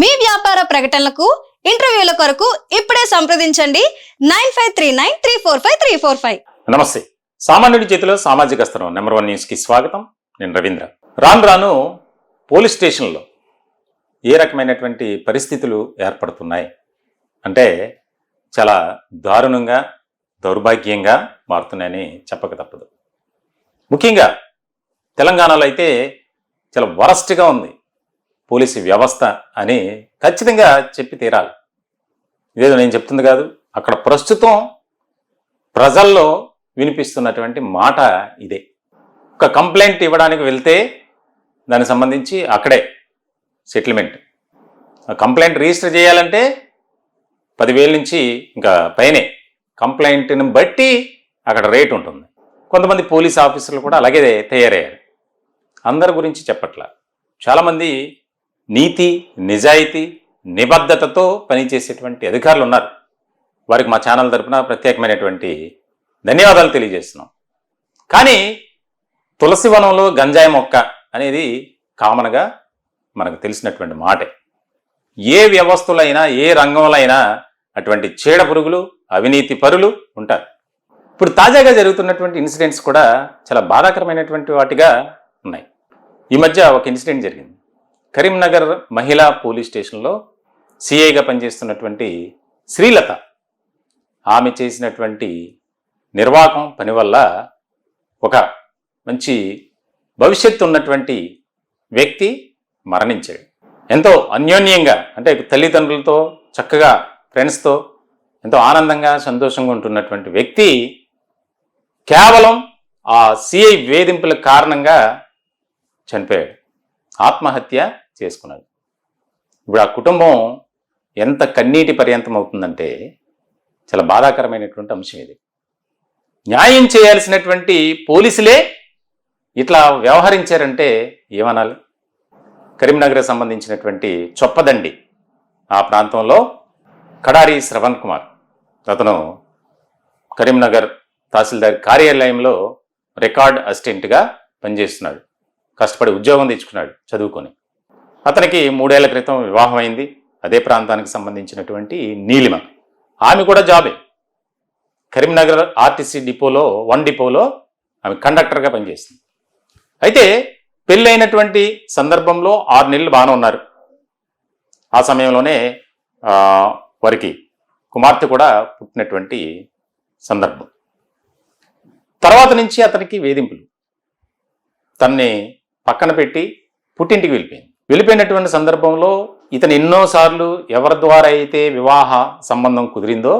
మీ వ్యాపార ప్రకటనలకు ఇంటర్వ్యూల కొరకు ఇప్పుడే సంప్రదించండి 9539345345. నమస్తే. సామాన్యుడి చేతిలో సామాజిక అస్త్రం నంబర్ 1 న్యూస్కి స్వాగతం. నేను రవీంద్ర. రాను రాను పోలీస్ స్టేషన్లో ఏ రకమైనటువంటి పరిస్థితులు ఏర్పడుతున్నాయి అంటే చాలా దారుణంగా దౌర్భాగ్యంగా మారుతున్నాయని చెప్పక తప్పదు. ముఖ్యంగా తెలంగాణలో అయితే చాలా వరస్ట్గా ఉంది పోలీసు వ్యవస్థ అని ఖచ్చితంగా చెప్పి తీరాలి. ఇదేదో నేను చెప్తుంది కాదు, అక్కడ ప్రస్తుతం ప్రజల్లో వినిపిస్తున్నటువంటి మాట ఇదే. ఒక కంప్లైంట్ ఇవ్వడానికి వెళ్తే దానికి సంబంధించి అక్కడే సెటిల్మెంట్. కంప్లైంట్ రిజిస్టర్ చేయాలంటే 10,000 నుంచి ఇంకా పైనే కంప్లైంట్ని బట్టి అక్కడ రేట్ ఉంటుంది. కొంతమంది పోలీస్ ఆఫీసర్లు కూడా అలాగే తయారయ్యారు. అందరి గురించి చెప్పట్లా. చాలామంది నీతి, నిజాయితీ, నిబద్ధతతో పనిచేసేటువంటి అధికారులు ఉన్నారు. వారికి మా ఛానల్ తరపున ప్రత్యేకమైనటువంటి ధన్యవాదాలు తెలియజేస్తున్నాం. కానీ తులసివనంలో గంజాయి మొక్క అనేది కామన్గా మనకు తెలిసినటువంటి మాటే. ఏ వ్యవస్థలైనా ఏ రంగంలో అయినా అటువంటి చీడ పురుగులు, అవినీతి పరులు ఉంటారు. ఇప్పుడు తాజాగా జరుగుతున్నటువంటి ఇన్సిడెంట్స్ కూడా చాలా బాధాకరమైనటువంటి వాటిగా ఉన్నాయి. ఈ మధ్య ఒక ఇన్సిడెంట్ జరిగింది. కరీంనగర్ మహిళా పోలీస్ స్టేషన్లో సిఐగా పనిచేస్తున్నటువంటి శ్రీలత, ఆమె చేసినటువంటి నిర్వాహకం పని వల్ల ఒక మంచి భవిష్యత్తు ఉన్నటువంటి వ్యక్తి మరణించాడు. ఎంతో అన్యోన్యంగా అంటే తల్లిదండ్రులతో చక్కగా ఫ్రెండ్స్తో ఎంతో ఆనందంగా సంతోషంగా ఉంటున్నటువంటి వ్యక్తి కేవలం ఆ సిఐ వేధింపుల కారణంగా చనిపోయాడు, ఆత్మహత్య చేసుకున్నాడు. ఇప్పుడు ఆ కుటుంబం ఎంత కన్నీటి పర్యంతం అవుతుందంటే చాలా బాధాకరమైనటువంటి అంశం ఇది. న్యాయం చేయాల్సినటువంటి పోలీసులే ఇట్లా వ్యవహరించారంటే ఏమనాలి? కరీంనగర్ సంబంధించినటువంటి చొప్పదండి ఆ ప్రాంతంలో కడారి శ్రవణ్ కుమార్, అతను కరీంనగర్ తహసీల్దార్ కార్యాలయంలో రికార్డ్ అసిస్టెంట్గా పనిచేస్తున్నాడు. కష్టపడి ఉద్యోగం తెచ్చుకున్నాడు చదువుకొని. అతనికి 3 ఏళ్ల క్రితం వివాహం అయింది. అదే ప్రాంతానికి సంబంధించినటువంటి నీలిమ, ఆమె కూడా జాబే. కరీంనగర్ ఆర్టీసీ డిపోలో 1 డిపోలో ఆమె కండక్టర్గా పనిచేస్తుంది. అయితే పెళ్ళైనటువంటి సందర్భంలో 6 నెలలు బాగానే ఉన్నారు. ఆ సమయంలోనే వారికి కుమార్తె కూడా పుట్టినటువంటి సందర్భం. తర్వాత నుంచి అతనికి వేధింపులు, తన్ని పక్కన పెట్టి పుట్టింటికి వెళ్ళిపోయినటువంటి సందర్భంలో ఇతను ఎన్నోసార్లు ఎవరి ద్వారా అయితే వివాహ సంబంధం కుదిరిందో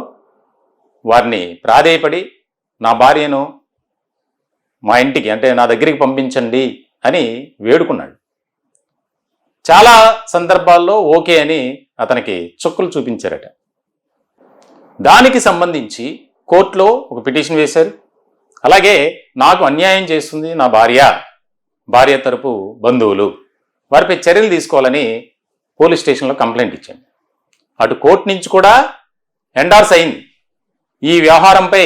వారిని ప్రాధేయపడి నా భార్యను మా ఇంటికి అంటే నా దగ్గరికి పంపించండి అని వేడుకున్నాడు. చాలా సందర్భాల్లో ఓకే అని అతనికి చుక్కలు చూపించారట. దానికి సంబంధించి కోర్టులో ఒక పిటిషన్ వేశారు. అలాగే నాకు అన్యాయం చేస్తుంది నా భార్య తరపు బంధువులు, వారిపై చర్యలు తీసుకోవాలని పోలీస్ స్టేషన్లో కంప్లైంట్ ఇచ్చాను. అటు కోర్టు నుంచి కూడా ఎండార్స్ అయింది, ఈ వ్యవహారంపై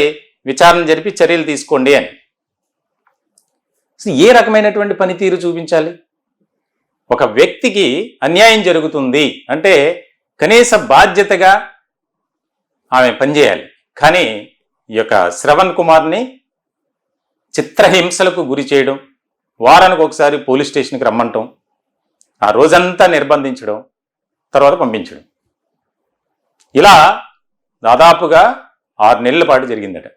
విచారణ జరిపి చర్యలు తీసుకోండి అని. ఏ రకమైనటువంటి పనితీరు చూపించాలి? ఒక వ్యక్తికి అన్యాయం జరుగుతుంది అంటే కనీస బాధ్యతగా ఆమె పనిచేయాలి. కానీ ఈ యొక్క శ్రవణ్ కుమార్ని చిత్రహింసలకు గురి చేయడం, వారానికి ఒకసారి పోలీస్ స్టేషన్కి రమ్మంటం, ఆ రోజంతా నిర్బంధించడం, తర్వాత పంపించడం, ఇలా దాదాపుగా 6 నెలల పాటు జరిగిందట.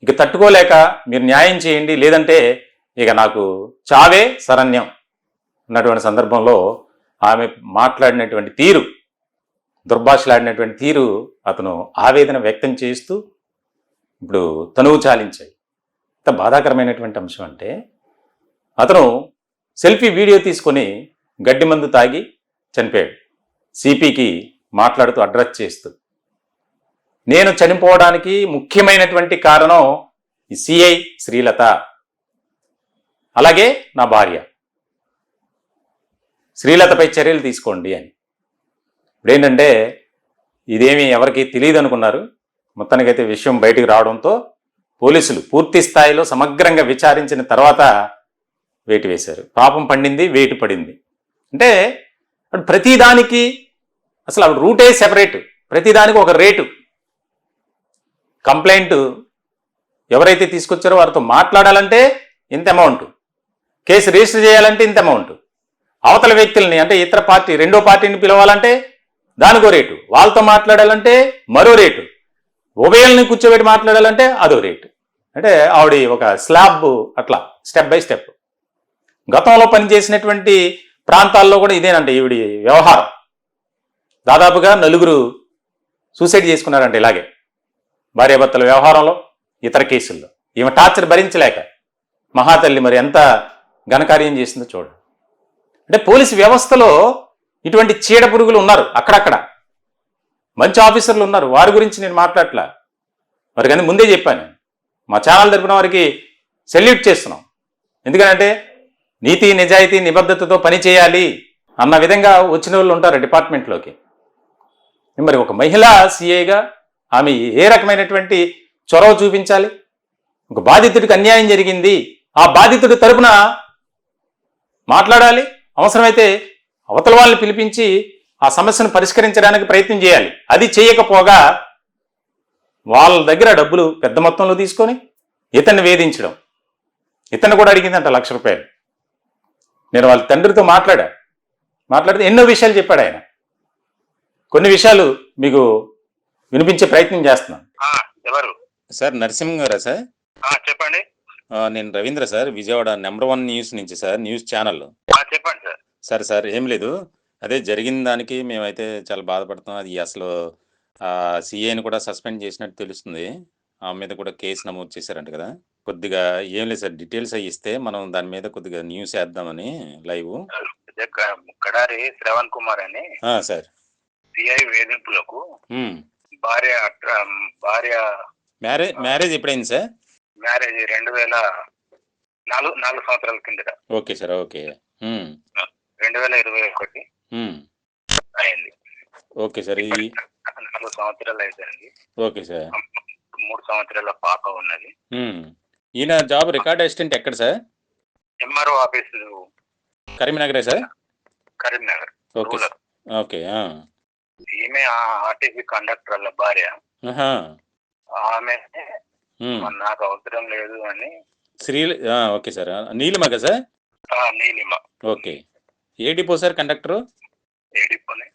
ఇక తట్టుకోలేక మీరు న్యాయం చేయండి, లేదంటే ఇక నాకు చావే శరణ్యం అన్నటువంటి సందర్భంలో ఆమె మాట్లాడినటువంటి తీరు, దుర్భాషలాడినటువంటి తీరు అతను ఆవేదన వ్యక్తం చేస్తూ ఇప్పుడు తనువు చాలించాయి. ఎంత బాధాకరమైనటువంటి అంశం అంటే అతను సెల్ఫీ వీడియో తీసుకొని గడ్డి మందు తాగి చనిపోయాడు. సిపికి మాట్లాడుతూ అడ్రస్ చేస్తూ, నేను చనిపోవడానికి ముఖ్యమైనటువంటి కారణం ఈ సిఐ శ్రీలత, అలాగే నా భార్య శ్రీలతపై చర్యలు తీసుకోండి అని. ఇప్పుడేంటంటే ఇదేమీ ఎవరికి తెలియదు అనుకున్నారు. మొత్తానికైతే విషయం బయటికి రావడంతో పోలీసులు పూర్తి స్థాయిలో సమగ్రంగా విచారించిన తర్వాత వేటు వేశారు. పాపం పండింది, వేటు పడింది. అంటే అంటే ప్రతిదానికి అసలు రూటే సెపరేట్, ప్రతిదానికి ఒక రేటు. కంప్లైంట్ ఎవరైతే తీసుకొచ్చారో వారితో మాట్లాడాలంటే ఇంత అమౌంట్, కేసు రిజిస్టర్ చేయాలంటే ఇంత అమౌంట్, అవతల వ్యక్తుల్ని అంటే ఇతర పార్టీ రెండో పార్టీని పిలవాలంటే దానికో రేటు, వాళ్ళతో మాట్లాడాలంటే మరో రేటు, ఉభయల్ని కూర్చోబెట్టి మాట్లాడాలంటే అదో రేటు. అంటే ఆవిడ ఒక స్లాబ్ అట్లా స్టెప్ బై స్టెప్. గతంలో పనిచేసినటువంటి ప్రాంతాల్లో కూడా ఇదేనంటే ఈవిడి వ్యవహారం. దాదాపుగా 4 సూసైడ్ చేసుకున్నారంటే ఇలాగే భార్యాభర్తల వ్యవహారంలో, ఇతర కేసుల్లో. ఈమె టార్చర్ భరించలేక మహాతల్లి మరి ఎంత ఘనకార్యం చేసిందో చూడండి. అంటే పోలీసు వ్యవస్థలో ఇటువంటి చీడ పురుగులు ఉన్నారు, అక్కడక్కడ మంచి ఆఫీసర్లు ఉన్నారు, వారి గురించి నేను మాట్లాడట్లా. మరి కానీ ముందే చెప్పాను, మా ఛానల్ తరపున వారికి సెల్యూట్ చేస్తున్నాం. ఎందుకంటే నీతి నిజాయితీ నిబద్ధతతో పని చేయాలి అన్న విధంగా వచ్చిన వాళ్ళు ఉంటారు డిపార్ట్మెంట్లోకి. మరి ఒక మహిళా సిఐగా ఆమె ఏ రకమైనటువంటి చొరవ చూపించాలి? ఒక బాధితుడికి అన్యాయం జరిగింది, ఆ బాధితుడి తరపున మాట్లాడాలి, అవసరమైతే అవతల వాళ్ళని పిలిపించి ఆ సమస్యను పరిష్కరించడానికి ప్రయత్నం చేయాలి. అది చేయకపోగా వాళ్ళ దగ్గర డబ్బులు పెద్ద మొత్తంలో తీసుకొని ఇతన్ని వేధించడం. ఇతన్ని కూడా అడిగిందంట 1,00,000 రూపాయలు. నేను వాళ్ళ తండ్రితో మాట్లాడితే ఎన్నో విషయాలు చెప్పాడు ఆయన. కొన్ని విషయాలు మీకు వినిపించే ప్రయత్నం చేస్తున్నాను. ఎవరు సార్? నరసింహ గారా సార్? చెప్పండి. నేను Ravindra sir, Vijayawada number 1 news నుంచి సార్, న్యూస్ ఛానల్. చెప్పండి సార్. సార్ ఏం లేదు, అదే జరిగిన దానికి మేమైతే చాలా బాధపడుతున్నాం. అది అసలు సిఐని కూడా సస్పెండ్ చేసినట్టు తెలుస్తుంది. ఆమె మీద కూడా కేసు నమోదు చేశారంట కదా. కొద్దిగా ఏం లేదు సార్, డీటెయిల్స్ అవి ఇస్తే మనం దాని మీద కొద్దిగా న్యూస్ వేద్దామని లైవ్. కడారి శ్రవణ్ కుమార్ అని సార్ సిఐ వేధింపులకు భార్య మ్యారేజ్ ఎప్పుడైంది సార్? మ్యారేజ్ 2004 సంవత్సరాల కిందట. Okay sir, okay. 2021 అయింది. Okay sir. 4 సంవత్సరాలు అయిపోయింది. Okay sir. 3 సంవత్సరాల పాప ఉన్నది. ఈయన జాబ్ రికార్డ్ అసిస్టెంట్ ఎక్కడ సార్? ఎంఆర్ఓ ఆఫీసు కరీంనగరే సార్? కరీంనగర్. Okay okay. ఈమె ఆర్టీసీ కండక్టర్ వాళ్ళ భార్య. ఆమె నాకు అవసరం లేదు అని ఓకే సార్. నీలిమ కదా సార్? నీలిమ. ఓకే. ఏ డిపో సార్ కండక్టర్? ఏ డిపోనే?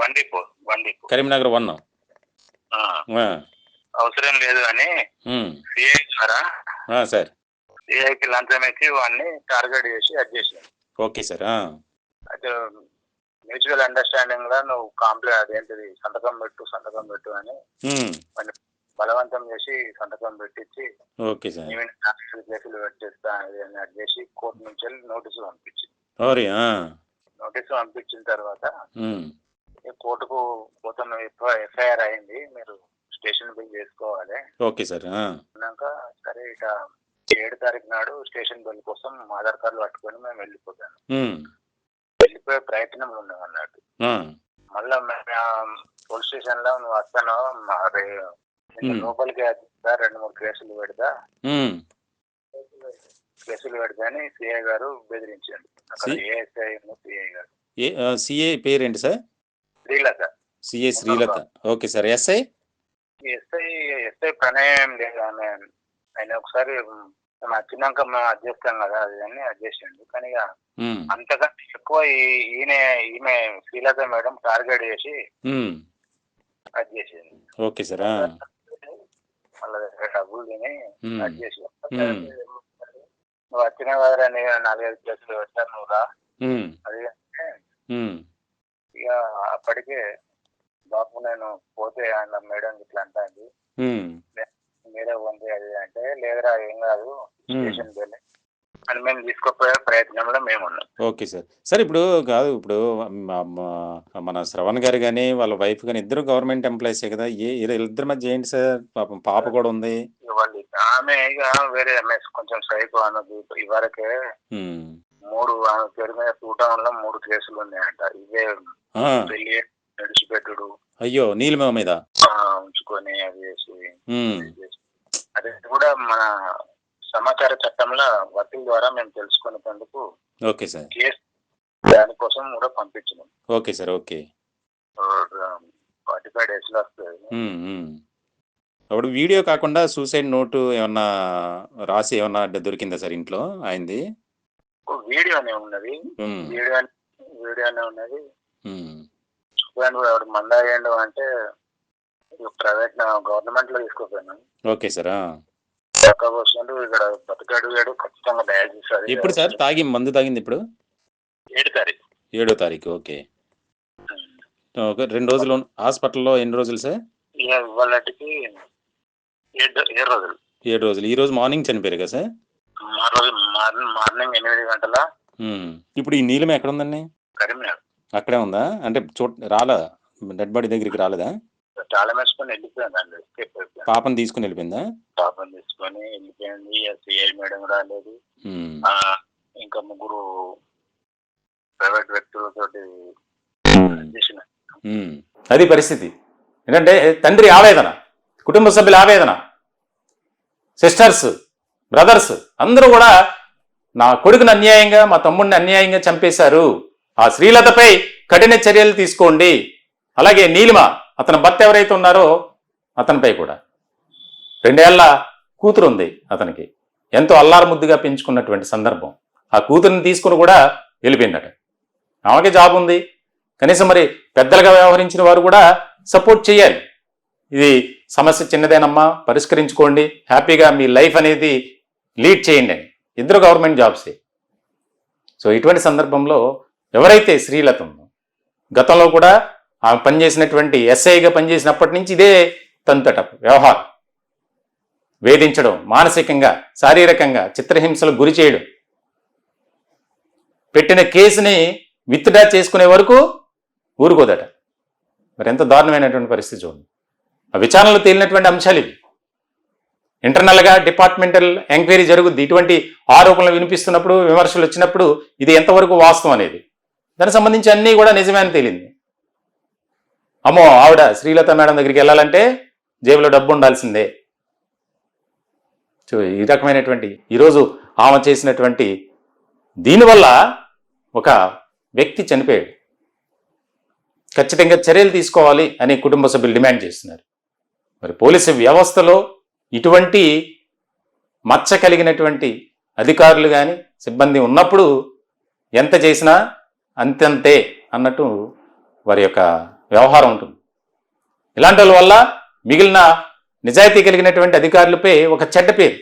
One depot. కరీంనగర్ 1. అవసరం లేదు అని సిఐ ద్వారా సార్ సిఐకి లంచం ఇచ్చి వాడిని టార్గెట్ చేసి అది చేసాను. Okay sir. అయితే మ్యూచువల్ అండర్స్టాండింగ్ గా నువ్వు కంప్లైంట్ అదేంటిది సంతకం పెట్టు అని బలవంతం చేసి సంతకం పెట్టించి ఓకే సార్ కేసులు పెట్టిస్తా అది చేసి కోర్టు నుంచి నోటీసు పంపించింది. నోటీసు పంపించిన తర్వాత కోర్టుకు పోతున్న ఎఫ్ఐఆర్ అయింది, మీరు స్టేషన్ బిల్ చేసుకోవాలి. Okay sir. అన్నాక సరే ఇక 7 తారీఖు నాడు స్టేషన్ బిల్ కోసం ఆధార్ కార్డు పట్టుకొని మేము వెళ్ళిపోతాను. వెళ్ళిపోయే ప్రయత్నంలో ఉన్నాం అన్నట్టు. మళ్ళా పోలీస్ స్టేషన్ లో నువ్వు వస్తాను లోపలికి 2-3 కేసులు పెడతా అని సిఐ గారు బెదిరించాడు. అక్కడ ఏఎస్ఐ సిఐ గారు. సిఐ పేరేంటి sir? Srilatha. CI Srilatha. Okay sir. SI ప్రణయం లేదు. ఆయన ఒకసారి మేము వచ్చినాక మేము అడ్జేస్తాం కదా అది అని అడ్జేసిండు. కానీ ఇక అంతకంటే ఎక్కువ ఈమె శ్రీలత మేడం టార్గెట్ చేసి అడ్జేసింది. Okay sir. వాళ్ళ దగ్గర డబ్బులు తిని అడ్జేసి నువ్వు వచ్చిన కదా 4-5 కేసులు పెట్టారు నువ్వు రా అది ఇక అప్పటికే బాబు నేను పోతే ఆయన మేడం ఇట్లా అంటాంది మీరే ఉంది అది అంటే లేదురా ఏం కాదు స్టేషన్ వెళ్ళి అని మేము తీసుకుపోయే ప్రయత్నంలో మేము ఉన్నాం. Okay sir. సార్ ఇప్పుడు మన శ్రవణ్ గారు కానీ వాళ్ళ వైఫ్ కానీ ఇద్దరు గవర్నమెంట్ ఎంప్లాయీసే కదా, ఇద్దరి మధ్య ఏంటి సార్? పాపం పాప కూడా ఉంది. ఆమె ఇక వేరే కొంచెం సైకో అన్నది. ఇవరకే 3 ఆమె పేరు మీద 2 టౌన్ లో 3 కేసులు ఉన్నాయంట. ఇవే పెళ్లి నడిచిపెట్టుడు. అయ్యో, నీలిమ మీద ఉంచుకొని అది చేసి అది కూడా మన సమాచార చట్టంలో వకీల్ ద్వారా మేము తెలుసుకునేందుకు ఓకే సార్ దానికోసం కూడా పంపించినాం. Okay sir, okay. 45 days లో వస్తుంది. అప్పుడు వీడియో కాకుండా సూసైడ్ నోటు ఏమన్నా రాసి ఏమన్నా దొరికిందా సార్ ఇంట్లో ఆయనది? వీడియోనే ఉన్నది. వీడియోనే ఉన్నది. ఎవడు మంద అయ్యండు అంటే ప్రైవేట్ గవర్నమెంట్ లో తీసుకోపోయినాను. Okay sir. ఇక్కడ బతుకడు ఖచ్చితంగా డయాలసిస్. ఎప్పుడు సార్ మందు తాగింది? ఇప్పుడు 7వ తారీఖు. 7వ తారీఖు. ఓకే. 2 రోజులు హాస్పిటల్లో. ఎన్ని రోజులు సార్? వాళ్ళకి 7 రోజులు. 7 రోజులు. ఈ రోజు మార్నింగ్ చనిపోయారు కదా సార్? మార్నింగ్ 8 గంటల. ఇప్పుడు ఈ నీలిమ ఎక్కడ ఉందండి? కరీంనగర్. అక్కడే ఉందా? అంటే రాలేదా? డెడ్ బాడీ దగ్గరికి రాలేదా? చాలా వేసుకొని వెళ్ళిపోయిందండి. పాపను తీసుకుని వెళ్ళిపోయిందా? పాపను తీసుకొని వెళ్ళిపోయింది. సిఐ మేడం రాలేదు. ఇంకా 3 ప్రైవేట్ వ్యక్తులతో చేసిన. అది పరిస్థితి. ఏంటంటే తండ్రి ఆవేదన, కుటుంబ సభ్యుల ఆవేదన, సిస్టర్స్, బ్రదర్స్ అందరూ కూడా నా కొడుకుని అన్యాయంగా, మా తమ్ముడిని అన్యాయంగా చంపేశారు, ఆ శ్రీలతపై కఠిన చర్యలు తీసుకోండి. అలాగే నీలిమ అతని భర్త ఎవరైతే ఉన్నారో అతనిపై కూడా 2 ఏళ్ల కూతురు ఉంది అతనికి, ఎంతో అల్లారముద్దుగా పెంచుకున్నటువంటి సందర్భం. ఆ కూతురిని తీసుకుని కూడా వెళ్ళిపోయిందట. ఆమెకి జాబ్ ఉంది, కనీసం మరి పెద్దలుగా వ్యవహరించిన వారు కూడా సపోర్ట్ చేయాలి. ఇది సమస్య చిన్నదేనమ్మా, పరిష్కరించుకోండి, హ్యాపీగా మీ లైఫ్ అనేది లీడ్ చేయండి అని. ఇద్దరు గవర్నమెంట్ జాబ్సే. సో ఇటువంటి సందర్భంలో ఎవరైతే శ్రీలత ఉందో, గతంలో కూడా ఆమె పనిచేసినటువంటి ఎస్ఐగా పనిచేసినప్పటి నుంచి ఇదే తంతట వ్యవహారం. వేధించడం, మానసికంగా శారీరకంగా చిత్రహింసలకు గురి చేయడం, పెట్టిన కేసుని విత్డ్రా చేసుకునే వరకు ఊరుకోదట. మరి ఎంత దారుణమైనటువంటి పరిస్థితి చూడండి. ఆ విచారణలో తేలినటువంటి అంశాలు ఇవి. ఇంటర్నల్గా డిపార్ట్మెంటల్ ఎంక్వైరీ జరుగుద్ది. ఇటువంటి ఆరోపణలు వినిపిస్తున్నప్పుడు, విమర్శలు వచ్చినప్పుడు ఇది ఎంతవరకు వాస్తవం అనేది, దానికి సంబంధించి అన్నీ కూడా నిజమే అని తేలింది. అమ్మో, ఆవిడ శ్రీలత మేడం దగ్గరికి వెళ్ళాలంటే జేబులో డబ్బు ఉండాల్సిందే. సో ఈ రకమైనటువంటి ఈరోజు ఆమె చేసినటువంటి దీనివల్ల ఒక వ్యక్తి చనిపోయాడు. ఖచ్చితంగా చర్యలు తీసుకోవాలి అని కుటుంబ సభ్యులు డిమాండ్ చేస్తున్నారు. మరి పోలీసు వ్యవస్థలో ఇటువంటి మచ్చ కలిగినటువంటి అధికారులు కానీ సిబ్బంది ఉన్నప్పుడు ఎంత చేసినా అంతంతే అన్నట్టు వారి యొక్క వ్యవహారం ఉంటుంది. ఇలాంటి వల్ల మిగిలిన నిజాయితీ కలిగినటువంటి అధికారులపై ఒక చెడ్డ పేరు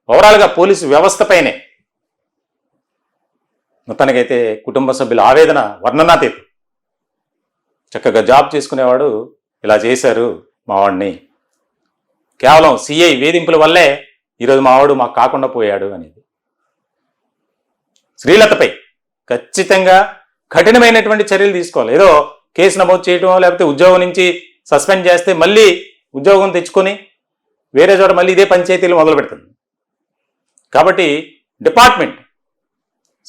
ఓవరాల్గా పోలీసు వ్యవస్థపైనే. మొత్తానికైతే కుటుంబ సభ్యుల ఆవేదన వర్ణనాతీతం. చక్కగా జాబ్ చేసుకునేవాడు ఇలా చేశారు మావాడిని, కేవలం సిఐ వేధింపుల వల్లే ఈరోజు మావాడు మాకు కాకుండా పోయాడు అనేది. శ్రీలతపై ఖచ్చితంగా కఠినమైనటువంటి చర్యలు తీసుకోవాలి. ఏదో కేసు నమోదు చేయటం, లేకపోతే ఉద్యోగం నుంచి సస్పెండ్ చేస్తే మళ్ళీ ఉద్యోగం తెచ్చుకొని వేరే చోట మళ్ళీ ఇదే పంచాయతీలు మొదలు పెడుతుంది. కాబట్టి డిపార్ట్మెంట్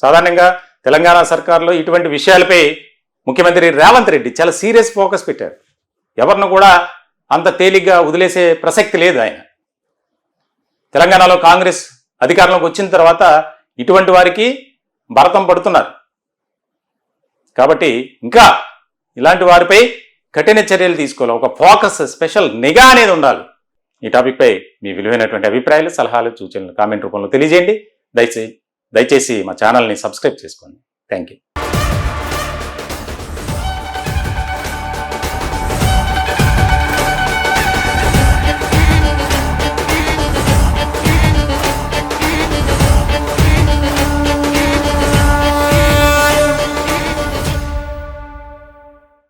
సాధారణంగా తెలంగాణ సర్కార్లో ఇటువంటి విషయాలపై ముఖ్యమంత్రి రేవంత్ రెడ్డి చాలా సీరియస్ ఫోకస్ పెట్టారు. ఎవరిని కూడా అంత తేలిగ్గా వదిలేసే ప్రసక్తి లేదు ఆయన. తెలంగాణలో కాంగ్రెస్ అధికారంలోకి వచ్చిన తర్వాత ఇటువంటి వారికి భరతం పడుతున్నారు. కాబట్టి ఇంకా ఇలాంటి వారిపై కఠిన చర్యలు తీసుకోవాలి. ఒక ఫోకస్, స్పెషల్ నిఘా అనేది ఉండాలి. ఈ టాపిక్పై మీ విలువైనటువంటి అభిప్రాయాలు, సలహాలు, సూచనలు కామెంట్ రూపంలో తెలియజేయండి. దయచేసి మా ఛానల్ని సబ్స్క్రైబ్ చేసుకోండి. Thank you.